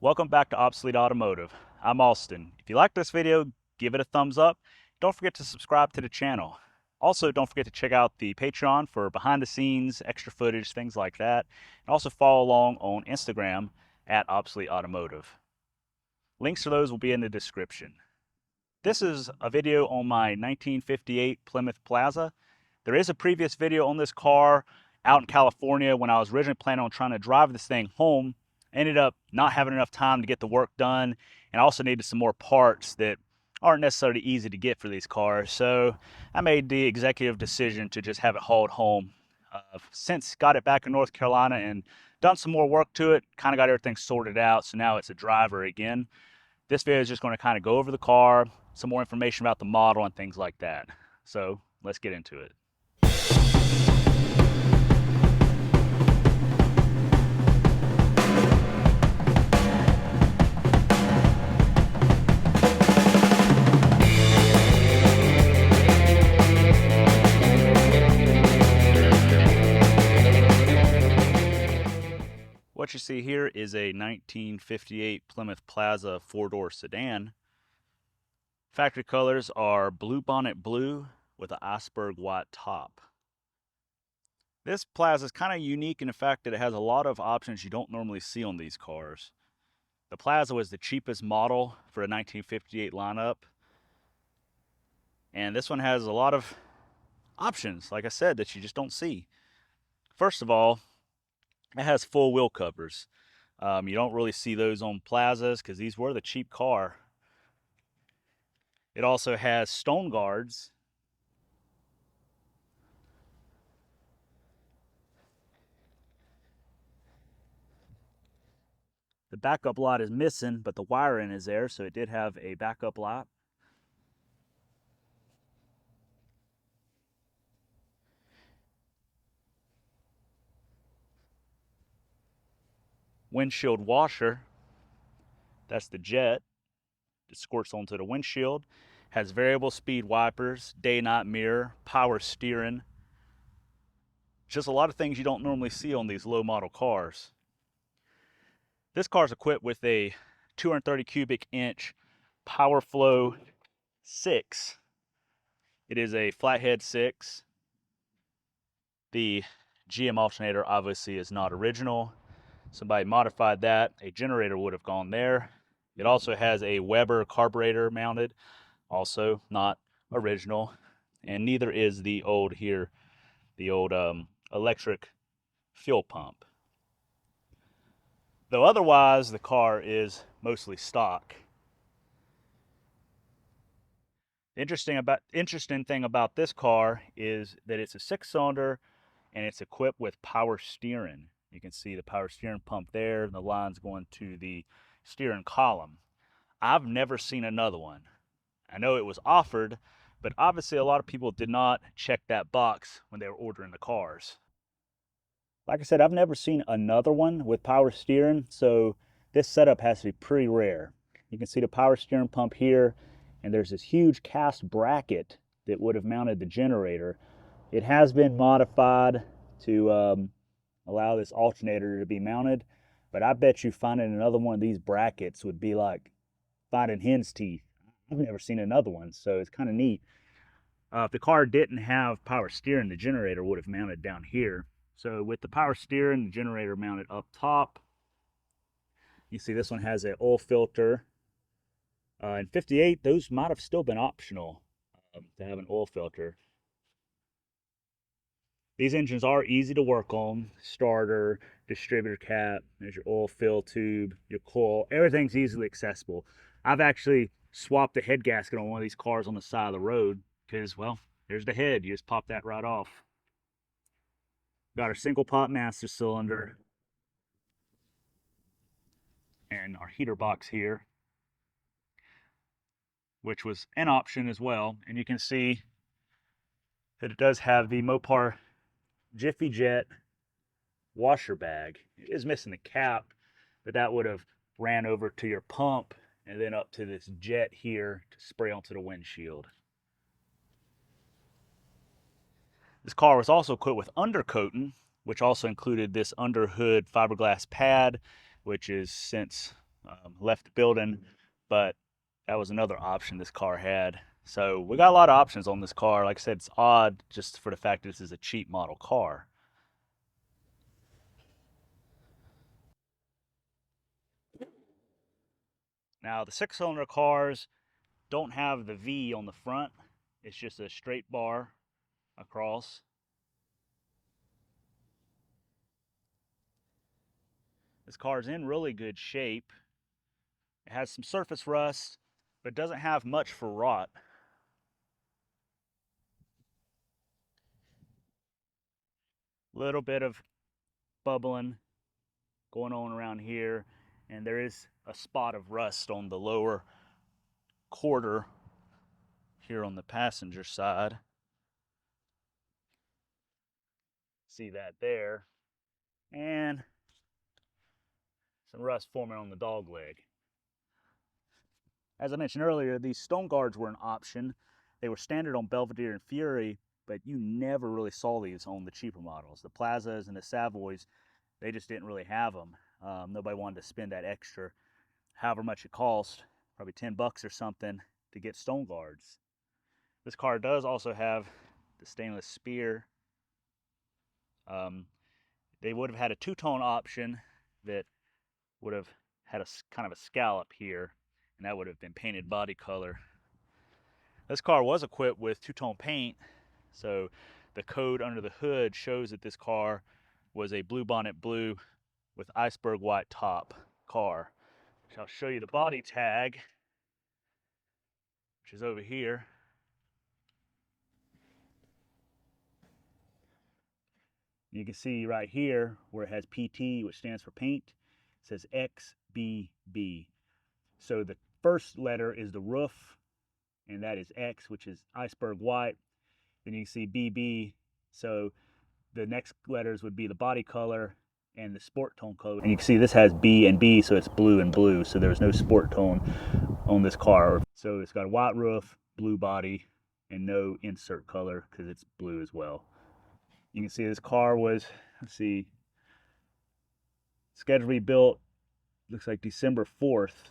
Welcome back to Obsolete Automotive. I'm Austin. If you like this video, give it a thumbs up. Don't forget to subscribe to the channel. Also, don't forget to check out the Patreon for behind the scenes, extra footage, things like that. And also follow along on Instagram at Obsolete Automotive. Links to those will be in the description. This is a video on my 1958 Plymouth Plaza. There is a previous video on this car out in California when I was originally planning on trying to drive this thing home. Ended up not having enough time to get the work done, and I also needed some more parts that aren't necessarily easy to get for these cars. So I made the executive decision to just have it hauled home. Since got it back in North Carolina and done some more work to it, kind of got everything sorted out, so now it's a driver again. This video is just going to kind of go over the car, some more information about the model and things like that. So let's get into it. What you see here is a 1958 Plymouth Plaza four-door sedan. Factory colors are blue bonnet blue with an iceberg white top. This Plaza is kind of unique in the fact that it has a lot of options you don't normally see on these cars. The Plaza was the cheapest model for a 1958 lineup. And this one has a lot of options, like I said, that you just don't see. First of all, it has full wheel covers. You don't really see those on Plazas because these were the cheap car. It also has stone guards. The backup light is missing, but the wiring is there, so it did have a backup light. Windshield washer, that's the jet. It squirts onto the windshield. Has variable speed wipers, day-night mirror, power steering. Just a lot of things you don't normally see on these low model cars. This car is equipped with a 230 cubic inch PowerFlow 6. It is a flathead 6. The GM alternator obviously is not original. Somebody modified that. A generator would have gone there. It also has a Weber carburetor mounted, also not original, and neither is the old electric fuel pump. Though otherwise, the car is mostly stock. The interesting thing about this car is that it's a 6-cylinder and it's equipped with power steering. You can see the power steering pump there, and the lines going to the steering column. I've never seen another one. I know it was offered, but obviously a lot of people did not check that box when they were ordering the cars. Like I said, I've never seen another one with power steering, so this setup has to be pretty rare. You can see the power steering pump here, and there's this huge cast bracket that would have mounted the generator. It has been modified to allow this alternator to be mounted, but I bet you finding another one of these brackets would be like finding hen's teeth. I've never seen another one, so it's kind of neat. If the car didn't have power steering, the generator would have mounted down here. So with the power steering, the generator mounted up top. You see this one has an oil filter. In 58, those might have still been optional to have an oil filter. These engines are easy to work on. Starter, distributor cap, there's your oil fill tube, your coil, everything's easily accessible. I've actually swapped the head gasket on one of these cars on the side of the road because, well, there's the head. You just pop that right off. Got our single pot master cylinder and our heater box here, which was an option as well. And you can see that it does have the Mopar Jiffy Jet washer bag. It is missing the cap, but that would have ran over to your pump and then up to this jet here to spray onto the windshield. This car was also equipped with undercoating, which also included this underhood fiberglass pad, which is since left the building, but that was another option this car had. So we got a lot of options on this car. Like I said, it's odd just for the fact that this is a cheap model car. Now the six-cylinder cars don't have the V on the front. It's just a straight bar across. This car is in really good shape. It has some surface rust, but doesn't have much for rot. Little bit of bubbling going on around here, and there is a spot of rust on the lower quarter here on the passenger side. See that there. And some rust forming on the dog leg. As I mentioned earlier, these stone guards were an option. They were standard on Belvedere and Fury, but you never really saw these on the cheaper models. The Plazas and the Savoys, they just didn't really have them. Nobody wanted to spend that extra, however much it cost, probably 10 bucks or something, to get stone guards. This car does also have the stainless spear. They would have had a two-tone option that would have had a kind of a scallop here, and that would have been painted body color. This car was equipped with two-tone paint, so the code under the hood shows that this car was a Bluebonnet blue with iceberg white top car. So I'll show you the body tag, which is over here. You can see right here where it has PT, which stands for paint, it says XBB. So the first letter is the roof, and that is X, which is iceberg white. Then you can see BB, so the next letters would be the body color and the sport tone code. And you can see this has B and B, so it's blue and blue, so there's no sport tone on this car. So it's got a white roof, blue body, and no insert color because it's blue as well. You can see this car was, let's see, scheduled to be built, looks like December 4th.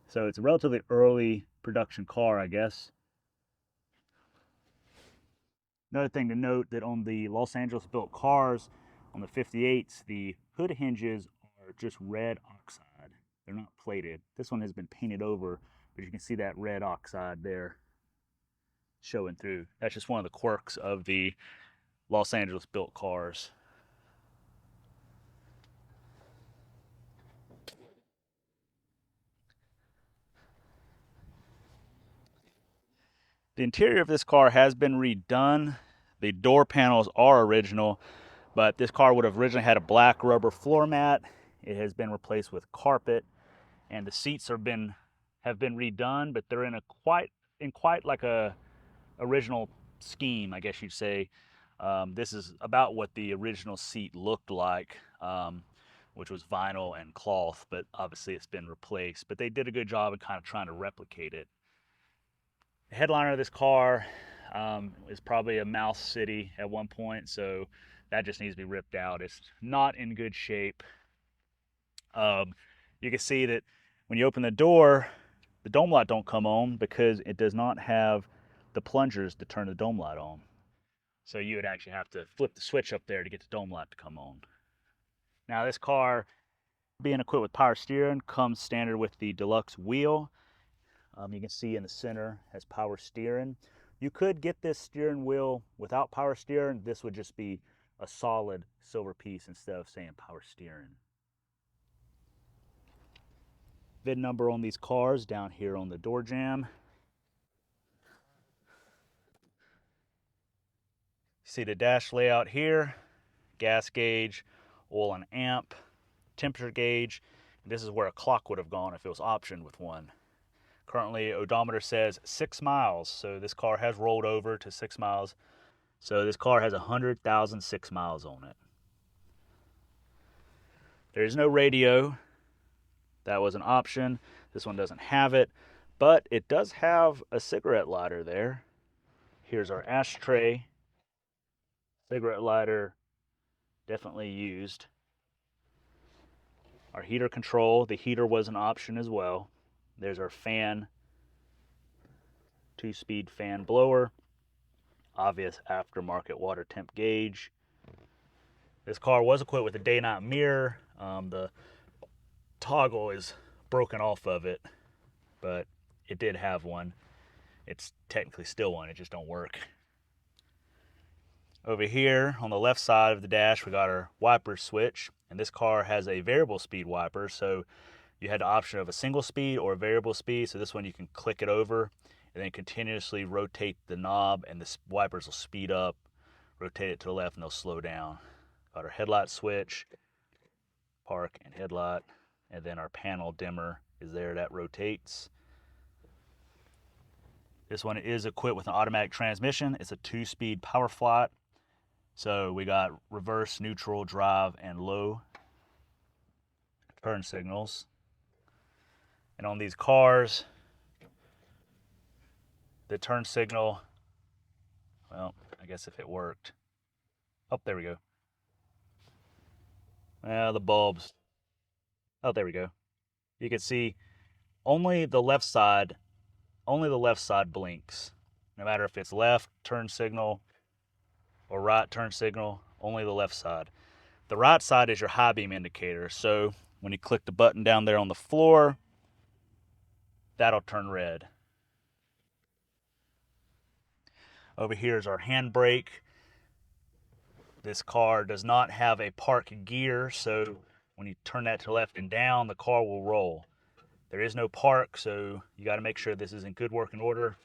So it's a relatively early production car, I guess. Another thing to note that on the Los Angeles built cars, on the 58s, the hood hinges are just red oxide. They're not plated. This one has been painted over, but you can see that red oxide there showing through. That's just one of the quirks of the Los Angeles built cars. The interior of this car has been redone. The door panels are original, but this car would have originally had a black rubber floor mat. It has been replaced with carpet, and the seats have been redone, but they're in quite like a original scheme, I guess you'd say. This is about what the original seat looked like, which was vinyl and cloth, but obviously it's been replaced. But they did a good job of kind of trying to replicate it. The headliner of this car is probably a Mouse City at one point, so that just needs to be ripped out. It's not in good shape. You can see that when you open the door, the dome light don't come on because it does not have the plungers to turn the dome light on. So you would actually have to flip the switch up there to get the dome light to come on. Now this car, being equipped with power steering, comes standard with the deluxe wheel. You can see in the center has power steering. You could get this steering wheel without power steering. This would just be a solid silver piece instead of saying power steering. VIN number on these cars down here on the door jamb. See the dash layout here, gas gauge, oil and amp, temperature gauge. This is where a clock would have gone if it was optioned with one. Currently, odometer says 6 miles, so this car has rolled over to 6 miles. So this car has 100,000 6 miles on it. There is no radio. That was an option. This one doesn't have it, but it does have a cigarette lighter there. Here's our ashtray. Cigarette lighter, definitely used. Our heater control, the heater was an option as well. There's our fan, 2-speed fan blower, obvious aftermarket water temp gauge. This car was equipped with a day-night mirror. The toggle is broken off of it, but it did have one. It's technically still one, it just don't work. Over here on the left side of the dash, we got our wiper switch, and this car has a variable speed wiper, so you had the option of a single speed or a variable speed. So this one you can click it over and then continuously rotate the knob, and the wipers will speed up, rotate it to the left, and they'll slow down. Got our headlight switch, park and headlight, and then our panel dimmer is there that rotates. This one is equipped with an automatic transmission. It's a 2-speed Power Flight. So we got reverse, neutral, drive, and low turn signals. And on these cars, the turn signal, well, I guess if it worked. Oh, there we go. The bulbs. Oh, there we go. You can see only the left side blinks. No matter if it's left turn signal or right turn signal, only the left side. The right side is your high beam indicator. So when you click the button down there on the floor, that'll turn red. Over here is our handbrake. This car does not have a park gear, so when you turn that to left and down, the car will roll. There is no park, so you got to make sure this is in good working order.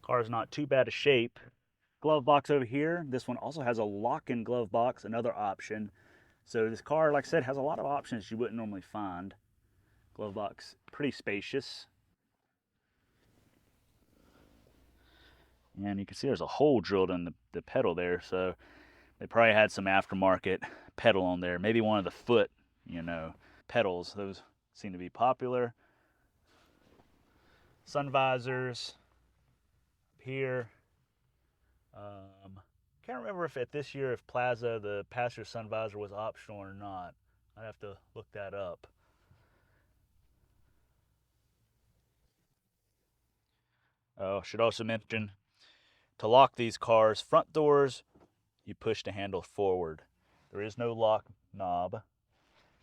Car is not too bad a shape. Glove box over here. This one also has a lock-in glove box, another option. So this car, like I said, has a lot of options you wouldn't normally find. Glove box, pretty spacious. And you can see there's a hole drilled in the pedal there, so they probably had some aftermarket pedal on there. Maybe one of the foot, pedals. Those seem to be popular. Sun visors here. Can't remember if this year if Plaza, the passenger sun visor was optional or not. I'd have to look that up. Oh, should also mention, to lock these cars' front doors, you push the handle forward. There is no lock knob,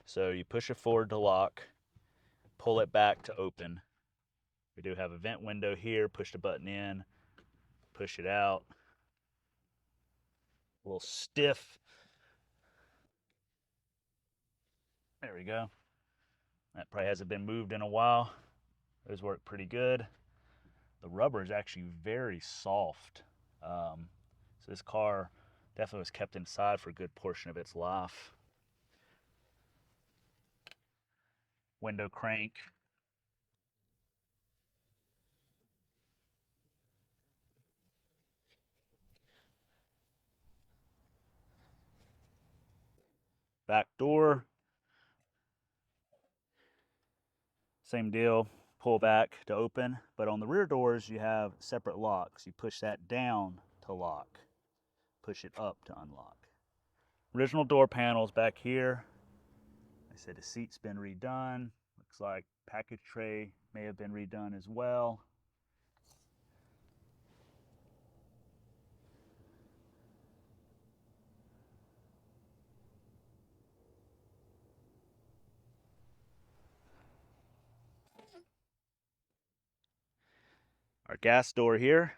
so you push it forward to lock, pull it back to open. We do have a vent window here. Push the button in, push it out. A little stiff. There we go. That probably hasn't been moved in a while. Those work pretty good. The rubber is actually very soft. So this car definitely was kept inside for a good portion of its life. Window crank. Back door. Same deal. Pull back to open. But on the rear doors, you have separate locks. You push that down to lock. Push it up to unlock. Original door panels back here. I said the seat's been redone. Looks like package tray may have been redone as well. Our gas door here.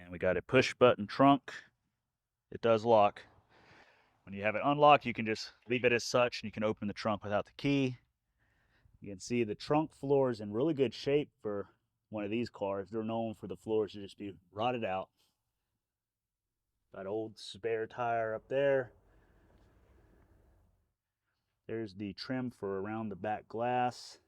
And we got a push button trunk. It does lock. When you have it unlocked, you can just leave it as such and you can open the trunk without the key. You can see the trunk floor is in really good shape for one of these cars. They're known for the floors to just be rotted out. Got old spare tire up there. There's the trim for around the back glass.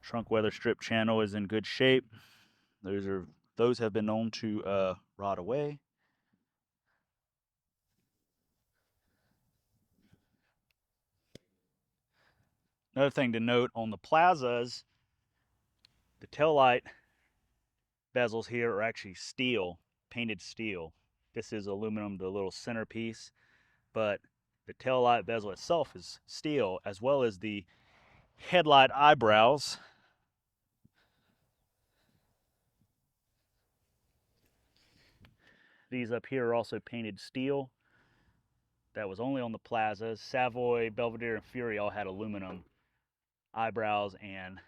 Trunk weather strip channel is in good shape. Those are those have been known to rot away. Another thing to note on the Plazas, the taillight bezels here are actually steel, painted steel. This is aluminum, the little centerpiece, but the taillight bezel itself is steel, as well as the headlight eyebrows. These up here are also painted steel. That was only on the Plazas. Savoy, Belvedere, and Fury all had aluminum eyebrows and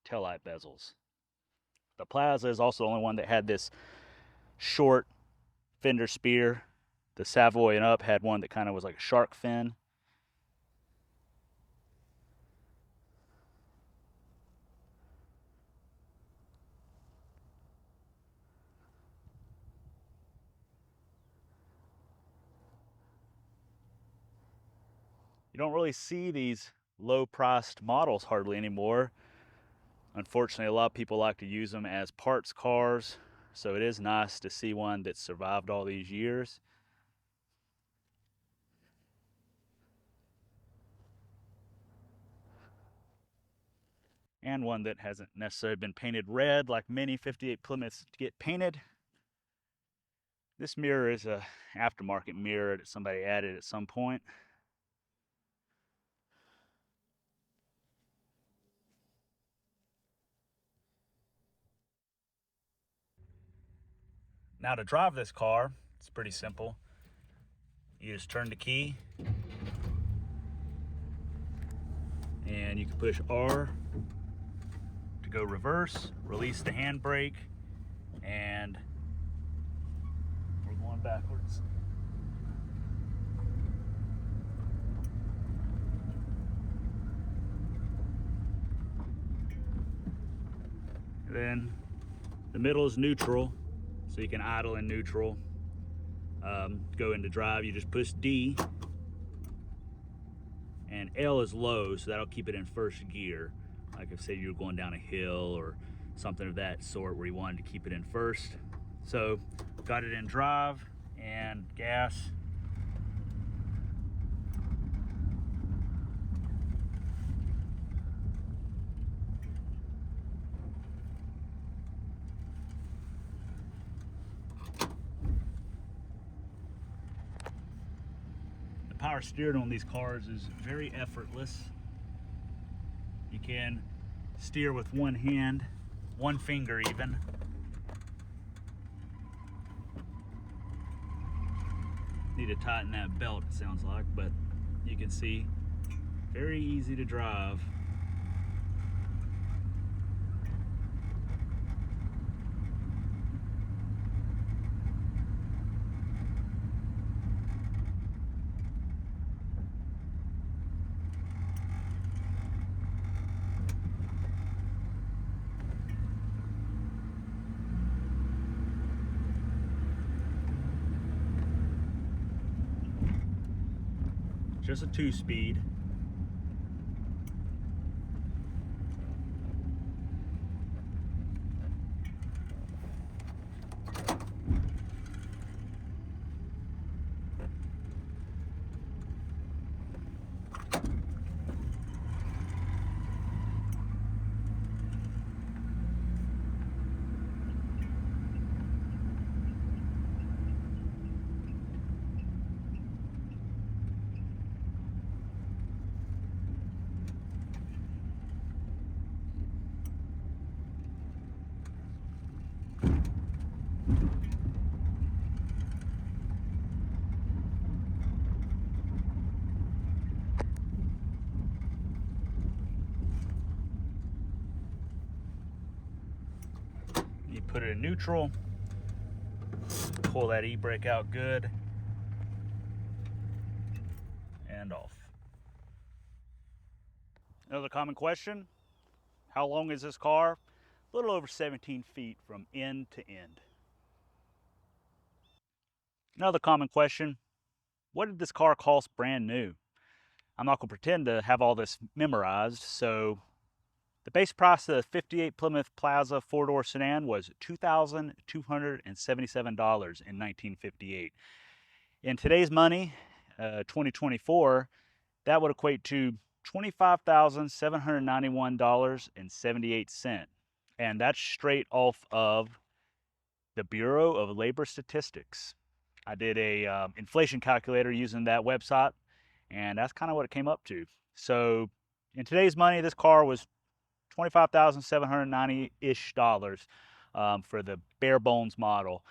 taillight bezels. The Plaza is also the only one that had this short fender spear. The Savoy and up had one that kind of was like a shark fin. You don't really see these low-priced models hardly anymore. Unfortunately, a lot of people like to use them as parts cars, so it is nice to see one that survived all these years. And one that hasn't necessarily been painted red like many 58 Plymouths get painted. This mirror is a aftermarket mirror that somebody added at some point. Now to drive this car, it's pretty simple. You just turn the key and you can push R to go reverse, release the handbrake, and we're going backwards. And then the middle is neutral, so you can idle in neutral. Go into drive, you just push D, and L is low, so that'll keep it in first gear. Like if say you're going down a hill or something of that sort where you wanted to keep it in first. So got it in drive and gas. The power steering on these cars is very effortless. You can steer with one hand, one finger even. Need to tighten that belt, it sounds like, but you can see, very easy to drive. Just a 2-speed. You put it in neutral, pull that e-brake out good, and off. Another common question, how long is this car? A little over 17 feet from end to end. Another common question, what did this car cost brand new? I'm not going to pretend to have all this memorized, so The base price of the 58 Plymouth Plaza four-door sedan was $2,277 in 1958. In today's money, 2024, that would equate to $25,791.78. And that's straight off of the Bureau of Labor Statistics. I did a inflation calculator using that website, and that's kind of what it came up to. So in today's money, this car was $25,790-ish for the bare bones model.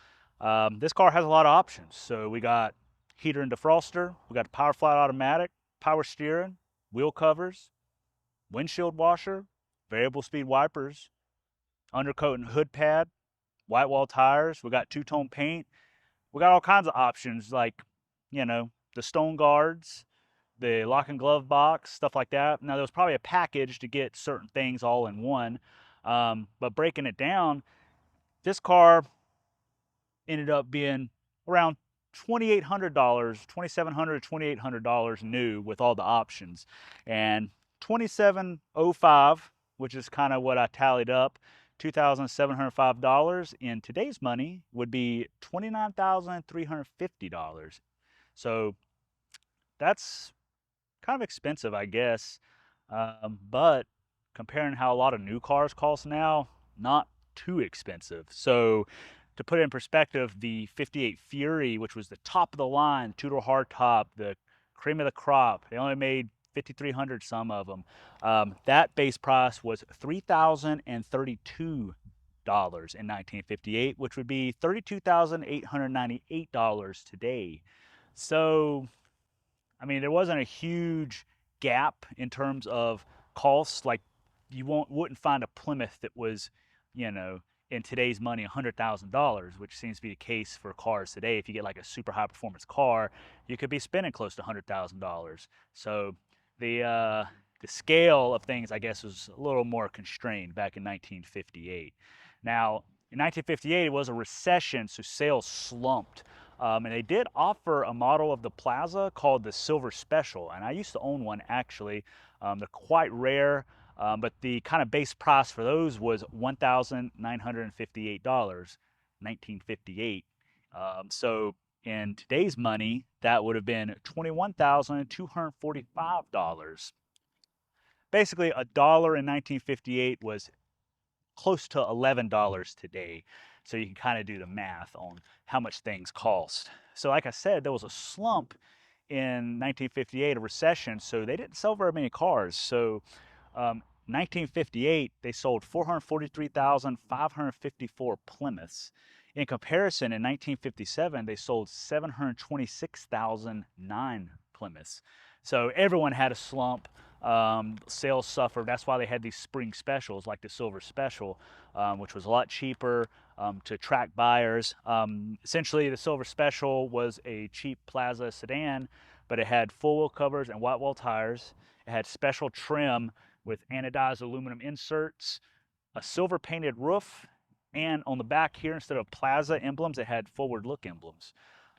This car has a lot of options. So we got heater and defroster, we got power flat automatic, power steering, wheel covers, windshield washer, variable speed wipers, undercoat and hood pad, white wall tires. We got two-tone paint. We got all kinds of options like, the stone guards, the lock and glove box, stuff like that. Now, there was probably a package to get certain things all in one. But breaking it down, this car ended up being around $2,800, $2,700, $2,800 new with all the options. And 2705, which is kind of what I tallied up, $2,705 in today's money would be $29,350. So that's kind of expensive, I guess. But comparing how a lot of new cars cost now, not too expensive. So to put it in perspective, the 58 Fury, which was the top of the line, two-door hardtop, the cream of the crop, they only made 5,300 some of them. That base price was $3,032 in 1958, which would be $32,898 today. So, I mean, there wasn't a huge gap in terms of costs. Like, you wouldn't find a Plymouth that was, in today's money, $100,000, which seems to be the case for cars today. If you get like a super high performance car, you could be spending close to $100,000. So the scale of things, I guess, was a little more constrained back in 1958. Now, in 1958, it was a recession, so sales slumped. And they did offer a model of the Plaza called the Silver Special, and I used to own one actually. They're quite rare, but the kind of base price for those was $1,958, 1958. So in today's money, that would have been $21,245. Basically, a dollar in 1958 was close to $11 today. So you can kind of do the math on how much things cost. So like I said, there was a slump in 1958, a recession, so they didn't sell very many cars. So 1958, they sold 443,554 Plymouths. In comparison, in 1957, they sold 726,009 Plymouths. So everyone had a slump. Sales suffered. That's why they had these spring specials like the Silver Special, which was a lot cheaper to attract buyers. Essentially, the Silver Special was a cheap Plaza sedan, but it had full wheel covers and white wall tires. It had special trim with anodized aluminum inserts, a silver painted roof, and on the back here, instead of Plaza emblems, it had forward look emblems.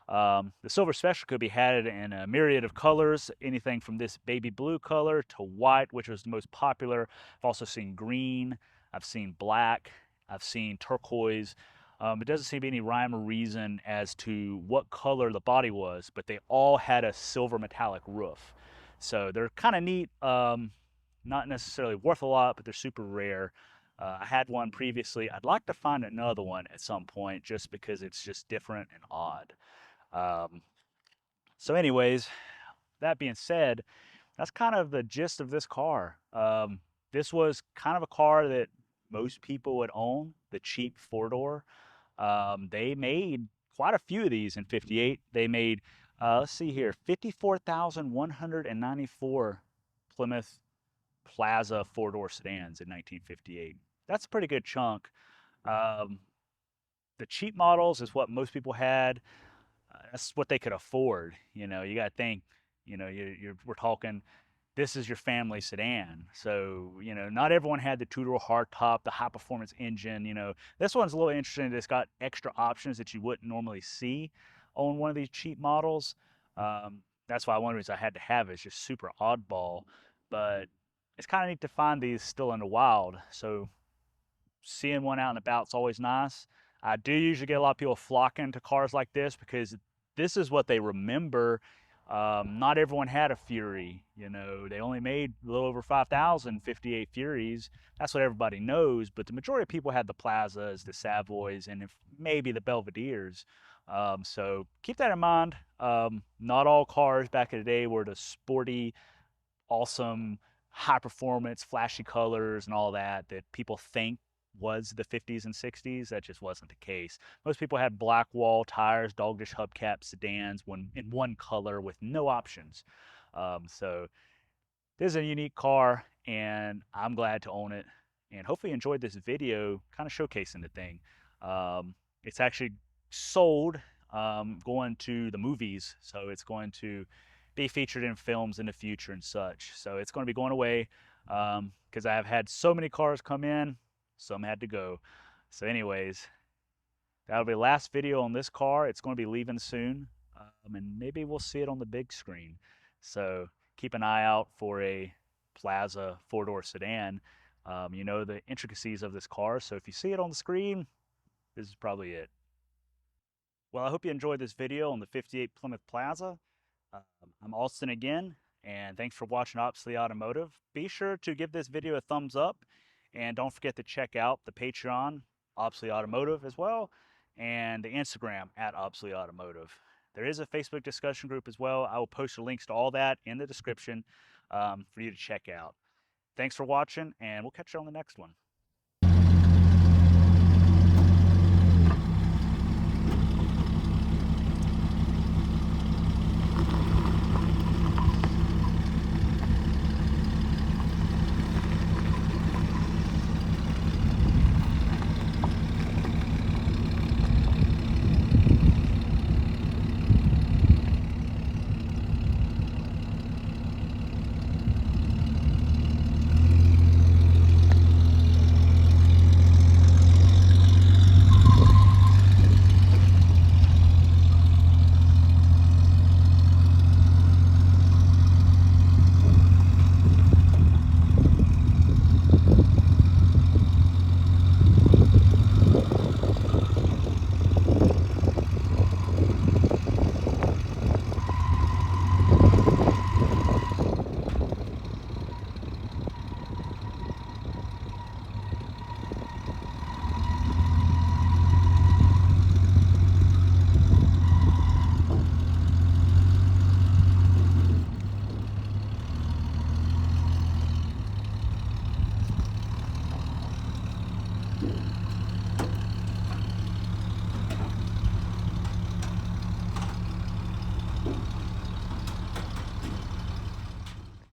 The Silver Special could be had in a myriad of colors, anything from this baby blue color to white, which was the most popular. I've also seen green, I've seen black, I've seen turquoise. It doesn't seem to be any rhyme or reason as to what color the body was, but they all had a silver metallic roof. So they're kind of neat, not necessarily worth a lot, but they're super rare. I had one previously. I'd like to find another one at some point just because it's just different and odd. So anyways, that being said, that's kind of the gist of this car. This was kind of a car that most people would own, the cheap four-door. They made quite a few of these in 58. They made, let's see here, 54,194 Plymouth Plaza four-door sedans in 1958. That's a pretty good chunk. The cheap models is what most people had. That's what they could afford. You got to think, we're talking, this is your family sedan. So, not everyone had the two-door hardtop, the high-performance engine. This one's a little interesting. It's got extra options that you wouldn't normally see on one of these cheap models. That's why one reason I had to have it. It's just super oddball. But it's kind of neat to find these still in the wild. So seeing one out and about is always nice. I do usually get a lot of people flocking to cars like this because this is what they remember. Not everyone had a Fury. You know, they only made a little over 5,000 58 Furies. That's what everybody knows. But the majority of people had the Plazas, the Savoys, and if maybe the Belvederes. So keep that in mind. Not all cars back in the day were the sporty, awesome, high performance, flashy colors and all that that people think was the 50s and 60s. That just wasn't the case. Most people had black wall tires, dogdish hubcap sedans, in one color with no options. So this is a unique car, and I'm glad to own it. And hopefully you enjoyed this video, kind of showcasing the thing. It's actually sold, going to the movies, so it's going to be featured in films in the future and such. So it's going to be going away because I have had so many cars come in, some had to go. So anyways, that'll be the last video on this car. It's going to be leaving soon, and maybe we'll see it on the big screen. So keep an eye out for a Plaza four-door sedan. You know the intricacies of this car, so if you see it on the screen, this is probably it. Well, I hope you enjoyed this video on the 58 Plymouth Plaza. I'm Austin again, and thanks for watching Obsolete Automotive. Be sure to give this video a thumbs up, and don't forget to check out the Patreon, Obsolete Automotive as well, and the Instagram at Obsolete Automotive. There is a Facebook discussion group as well. I will post the links to all that in the description for you to check out. Thanks for watching, and we'll catch you on the next one.